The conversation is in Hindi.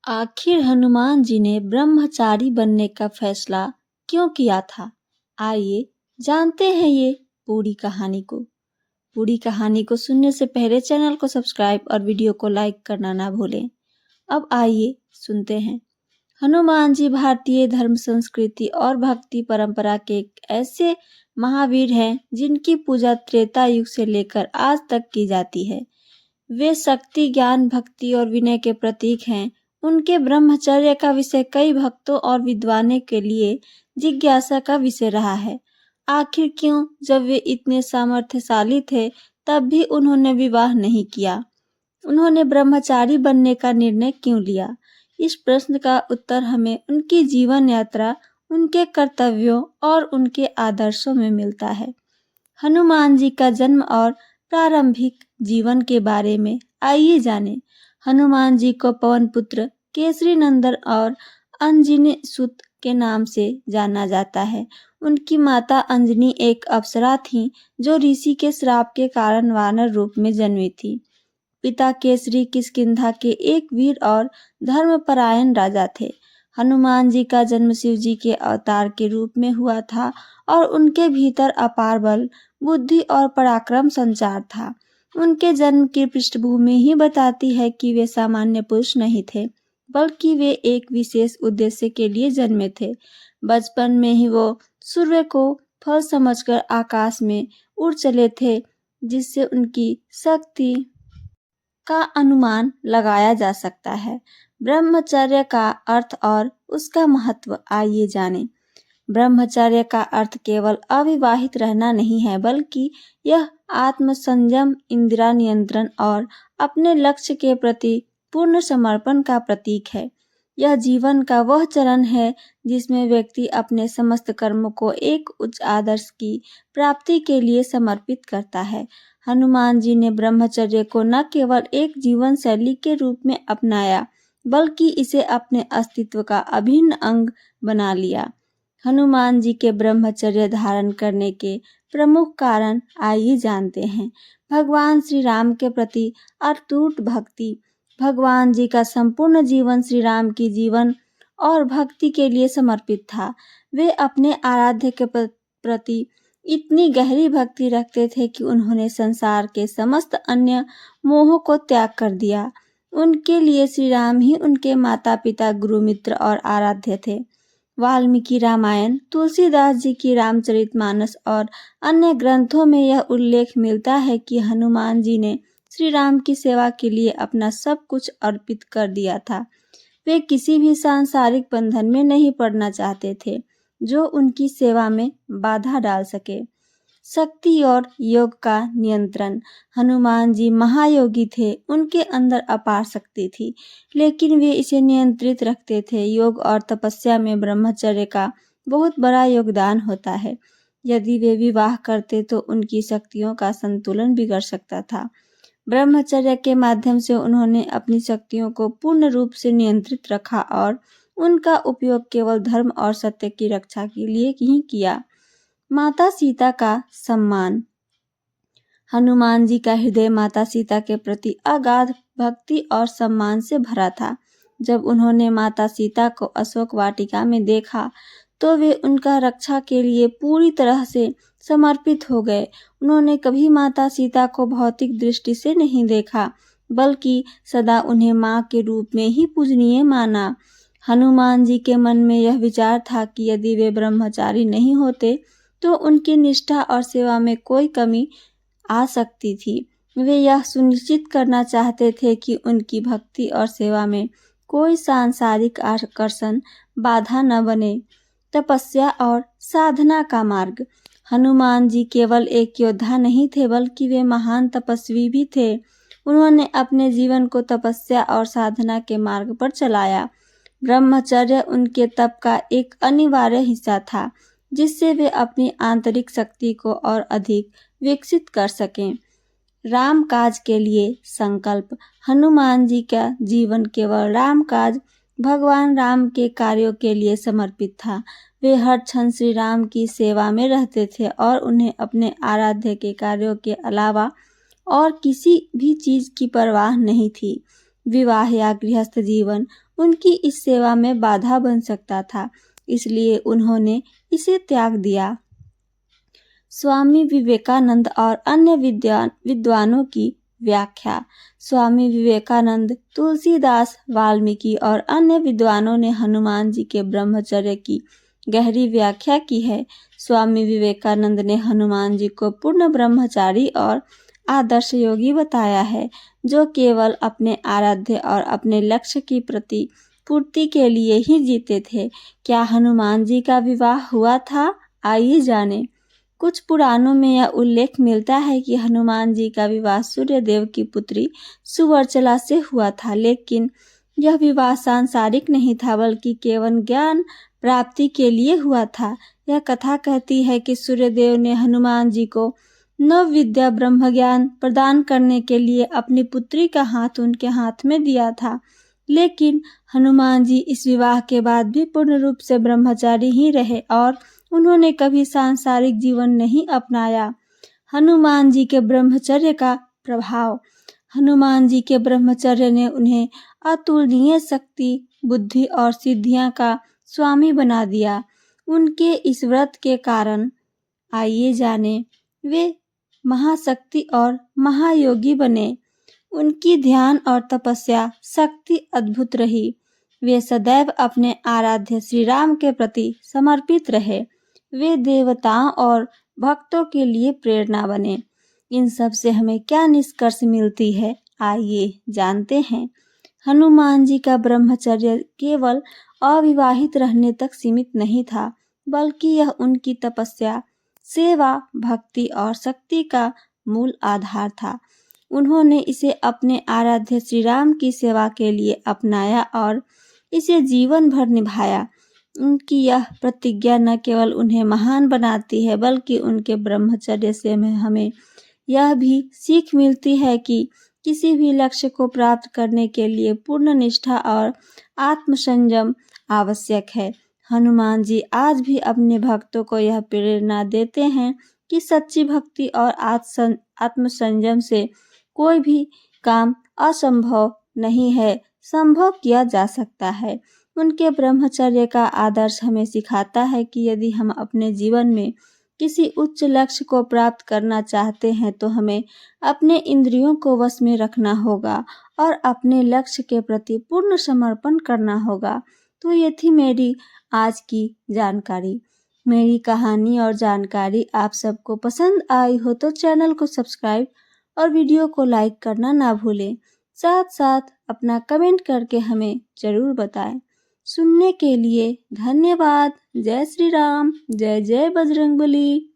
आखिर हनुमान जी ने ब्रह्मचारी बनने का फैसला क्यों किया था? आइए जानते हैं ये पूरी कहानी को। पूरी कहानी को सुनने से पहले चैनल को सब्सक्राइब और वीडियो को लाइक करना ना भूलें। अब आइए सुनते हैं। हनुमान जी भारतीय धर्म, संस्कृति और भक्ति परंपरा के एक ऐसे महावीर हैं जिनकी पूजा त्रेता युग से लेकर आज तक की जाती है। वे शक्ति, ज्ञान, भक्ति और विनय के प्रतीक हैं। उनके ब्रह्मचर्य का विषय कई भक्तों और विद्वानों के लिए जिज्ञासा का विषय रहा है। आखिर क्यों, जब वे इतने सामर्थ्यशाली थे तब भी उन्होंने विवाह नहीं किया? उन्होंने ब्रह्मचारी बनने का निर्णय क्यों लिया? इस प्रश्न का उत्तर हमें उनकी जीवन यात्रा, उनके कर्तव्यों और उनके आदर्शों में मिलता है। हनुमान जी का जन्म और प्रारंभिक जीवन के बारे में आइए जानें। हनुमान जी को पवन पुत्र, केसरी नंदन और अंजनी सुत के नाम से जाना जाता है। उनकी माता अंजनी एक अप्सरा थीं जो ऋषि के श्राप के कारण वानर रूप में जन्मी थी। पिता केसरी किष्किंधा के एक वीर और धर्मपरायण राजा थे। हनुमान जी का जन्म शिव जी के अवतार के रूप में हुआ था और उनके भीतर अपार बल, बुद्धि और पराक्रम संचार था। उनके जन्म की पृष्ठभूमि ही बताती है कि वे सामान्य पुरुष नहीं थे, बल्कि वे एक विशेष उद्देश्य के लिए जन्मे थे। बचपन में ही वो सूर्य को फल समझकर आकाश में उड़ चले थे, जिससे उनकी शक्ति का अनुमान लगाया जा सकता है। ब्रह्मचर्य का अर्थ और उसका महत्व आइए जानें। ब्रह्मचर्य का अर्थ केवल अविवाहित रहना नहीं है, बल्कि यह आत्मसंयम, इंद्रिय नियंत्रण और अपने लक्ष्य के प्रति पूर्ण समर्पण का प्रतीक है। यह जीवन का वह चरण है जिसमें व्यक्ति अपने समस्त कर्मों को एक उच्च आदर्श की प्राप्ति के लिए समर्पित करता है। हनुमान जी ने ब्रह्मचर्य को न केवल एक जीवन शैली के रूप में अपनाया, बल्कि इसे अपने अस्तित्व का अभिन्न अंग बना लिया। हनुमान जी के ब्रह्मचर्य धारण करने के प्रमुख कारण आइए जानते हैं। भगवान श्री राम के प्रति अटूट भक्ति। भगवान जी का संपूर्ण जीवन श्री राम की जीवन और भक्ति के लिए समर्पित था। वे अपने आराध्य के प्रति इतनी गहरी भक्ति रखते थे कि उन्होंने संसार के समस्त अन्य मोहों को त्याग कर दिया। उनके लिए श्री राम ही उनके माता पिता, गुरु, मित्र और आराध्य थे। वाल्मीकि रामायण, तुलसीदास जी की रामचरितमानस और अन्य ग्रंथों में यह उल्लेख मिलता है कि हनुमान जी ने श्री राम की सेवा के लिए अपना सब कुछ अर्पित कर दिया था। वे किसी भी सांसारिक बंधन में नहीं पड़ना चाहते थे जो उनकी सेवा में बाधा डाल सके। शक्ति और योग का नियंत्रण। हनुमान जी महायोगी थे, उनके अंदर अपार शक्ति थी, लेकिन वे इसे नियंत्रित रखते थे। योग और तपस्या में ब्रह्मचर्य का बहुत बड़ा योगदान होता है। यदि वे विवाह करते तो उनकी शक्तियों का संतुलन बिगड़ सकता था। ब्रह्मचर्य के माध्यम से उन्होंने अपनी शक्तियों को पूर्ण रूप से नियंत्रित रखा और उनका उपयोग केवल धर्म और सत्य की रक्षा के लिए ही किया। माता सीता का सम्मान। हनुमान जी का हृदय माता सीता के प्रति अगाध भक्ति और सम्मान से भरा था। जब उन्होंने माता सीता को अशोक वाटिका में देखा तो वे उनका रक्षा के लिए पूरी तरह से समर्पित हो गए। उन्होंने कभी माता सीता को भौतिक दृष्टि से नहीं देखा, बल्कि सदा उन्हें मां के रूप में ही पूजनीय माना। हनुमान जी के मन में यह विचार था कि यदि वे ब्रह्मचारी नहीं होते तो उनकी निष्ठा और सेवा में कोई कमी आ सकती थी। वे यह सुनिश्चित करना चाहते थे कि उनकी भक्ति और सेवा में कोई सांसारिक आकर्षण बाधा न बने। तपस्या और साधना का मार्ग। हनुमान जी केवल एक योद्धा नहीं थे, बल्कि वे महान तपस्वी भी थे। उन्होंने अपने जीवन को तपस्या और साधना के मार्ग पर चलाया। ब्रह्मचर्य उनके तप का एक अनिवार्य हिस्सा था, जिससे वे अपनी आंतरिक शक्ति को और अधिक विकसित कर सकें। राम काज के लिए संकल्प। हनुमान जी का जीवन केवल राम काज, भगवान राम के कार्यों के लिए समर्पित था। वे हर क्षण श्री राम की सेवा में रहते थे और उन्हें अपने आराध्य के कार्यों के अलावा और किसी भी चीज की परवाह नहीं थी। विवाह या गृहस्थ जीवन उनकी इस सेवा में बाधा बन सकता था, इसलिए उन्होंने इसे त्याग दिया। स्वामी विवेकानंद और अन्य विद्वानों की व्याख्या। स्वामी विवेकानंद, तुलसीदास, वाल्मीकि और अन्य विद्वानों ने हनुमान जी के ब्रह्मचर्य की गहरी व्याख्या की है। स्वामी विवेकानंद ने हनुमान जी को पूर्ण ब्रह्मचारी और आदर्श योगी बताया है, जो केवल अपने आराध्य और अपने लक्ष्य की पूर्ति के लिए ही जीते थे। क्या हनुमान जी का विवाह हुआ था? आइए जानें। कुछ पुराणों में यह उल्लेख मिलता है कि हनुमान जी का विवाह सूर्यदेव की पुत्री सुवर्चला से हुआ था, लेकिन यह विवाह सांसारिक नहीं था, बल्कि केवल ज्ञान प्राप्ति के लिए हुआ था। यह कथा कहती है कि सूर्यदेव ने हनुमान जी को नव विद्या ब्रह्म ज्ञान प्रदान करने के लिए अपनी पुत्री का हाथ उनके हाथ में दिया था, लेकिन हनुमान जी इस विवाह के बाद भी पूर्ण रूप से ब्रह्मचारी ही रहे और उन्होंने कभी सांसारिक जीवन नहीं अपनाया। हनुमान जी के ब्रह्मचर्य का प्रभाव। हनुमान जी के ब्रह्मचर्य ने उन्हें अतुलनीय शक्ति, बुद्धि और सिद्धियां का स्वामी बना दिया। उनके इस व्रत के कारण आइए जाने, वे महाशक्ति और महायोगी बने। उनकी ध्यान और तपस्या शक्ति अद्भुत रही। वे सदैव अपने आराध्य श्री राम के प्रति समर्पित रहे। वे देवताओं और भक्तों के लिए प्रेरणा बने। इन सब से हमें क्या निष्कर्ष मिलती है, आइए जानते हैं। हनुमान जी का ब्रह्मचर्य केवल अविवाहित रहने तक सीमित नहीं था, बल्कि यह उनकी तपस्या, सेवा, भक्ति और शक्ति का मूल आधार था। उन्होंने इसे अपने आराध्य श्री राम की सेवा के लिए अपनाया और इसे जीवन भर निभाया। उनकी यह प्रतिज्ञा न केवल उन्हें महान बनाती है, बल्कि उनके ब्रह्मचर्य से हमें यह भी सीख मिलती है कि किसी भी लक्ष्य को प्राप्त करने के लिए पूर्ण निष्ठा और आत्मसंयम आवश्यक है। हनुमान जी आज भी अपने भक्तों को यह प्रेरणा देते हैं कि सच्ची भक्ति और आत्मसंयम से कोई भी काम असंभव नहीं है, संभव किया जा सकता है। उनके ब्रह्मचर्य का आदर्श हमें सिखाता है कि यदि हम अपने जीवन में किसी उच्च लक्ष्य को प्राप्त करना चाहते हैं तो हमें अपने इंद्रियों को वश में रखना होगा और अपने लक्ष्य के प्रति पूर्ण समर्पण करना होगा। तो ये थी मेरी आज की जानकारी। मेरी कहानी और जानकारी आप सबको पसंद आई हो तो चैनल को सब्सक्राइब और वीडियो को लाइक करना ना भूलें। साथ साथ अपना कमेंट करके हमें जरूर बताएं। सुनने के लिए धन्यवाद। जय श्री राम, जय जय बजरंगबली।